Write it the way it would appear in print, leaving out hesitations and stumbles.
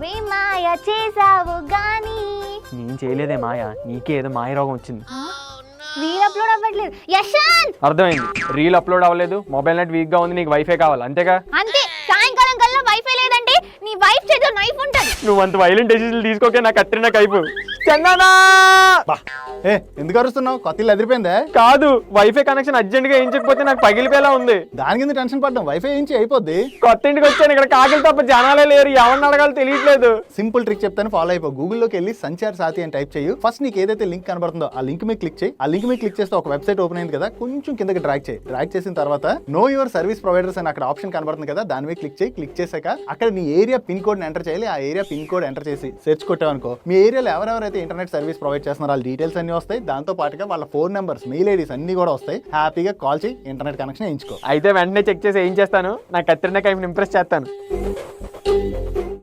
నువ్వే మాయ చేసావు గాని. నేను చేయలేదే మాయ, నీకే ఏదో మాయ రోగం వచ్చింది. రీల్ అప్లోడ్ అవ్వట్లేదు యశాంత్. అర్థమైంది, రీల్ అప్లోడ్ అవ్వలేదు, మొబైల్ నెట్ వీక్ గా ఉంది, నీకు వైఫై కావాలి అంతేగా? అంతే, సాయంకాలం కల్లా వైఫై లేదంటే నీ వైఫ్ చేతిలో నైఫ్ ఉంటది. నువ్వు అంత వైలెంట్ డెసిజన్లు తీసుకోకే, నాకు కత్తిరిన కైపు. చందనా ఏ ఎందుకు అరుస్తున్నావు? కొత్త ఇల్లు ఎదిరిపోయిందే? కాదు, వైఫై కనెక్షన్ అర్జెంట్ గా వేయించకపోతే నాకు పగిలిపోయేలా ఉంది. దాని కింద టెన్షన్ పడ్డాం, వైఫై ఏంచి అయిపోద్ది. కొత్త ఇంటికి వచ్చాను, ఇక్కడ కాకిలు తప్ప జనాలే లేరు, ఎవరిని అడగాలో తెలియట్లేదు. సింపుల్ ట్రిక్ చెప్తాను, ఫాలో అయిపో. గూగుల్లోకి వెళ్ళి సంచార్ సాతి అని టైప్ చేయు. ఫస్ట్ నీకు ఏదైతే లింక్ కనబడుతుందో ఆ లింక్ మీద క్లిక్ చేయి. ఆ లింక్ మీద క్లిక్ చేస్తే ఒక వెబ్సైట్ ఓపెన్ అయింది కదా, కొంచెం కిందకి డ్రాగ్ చేయి. డ్రాగ్ చేసిన తర్వాత నో యువర్ సర్వీస్ ప్రొవైడర్స్ అని అక్కడ ఆప్షన్ కనబడుతుంది కదా, దాని మీద క్లిక్ చేయి. క్లిక్ చేశాక అక్కడ నీ ఏరియా పిన్ కోడ్ ఎంటర్ చేయాలి. ఆ ఏరియా పిన్ కోడ్ ఎంటర్ చేసి సెర్చ్ కొట్టావనుకో, మీ ఏరియాలో ఎవరెవరైతే ఇంటర్నెట్ సర్వీస్ ప్రొవైడ్ చేస్తున్నారో వాళ్ళ డీటెయిల్స్ అన్ని వస్తాయి. దాంతో పాటుగా వాళ్ళ ఫోన్ నెంబర్స్, మెయిల్ ఐడీస్ అన్ని కూడా వస్తాయి. హ్యాపీగా కాల్ చేయి, ఇంటర్నెట్ కనెక్షన్ వేయించుకో. అయితే వెంటనే చెక్ చేసి ఏం చేస్తాను, నాకు కత్తిరిన కైపుని ఇంప్రెస్ చేస్తాను.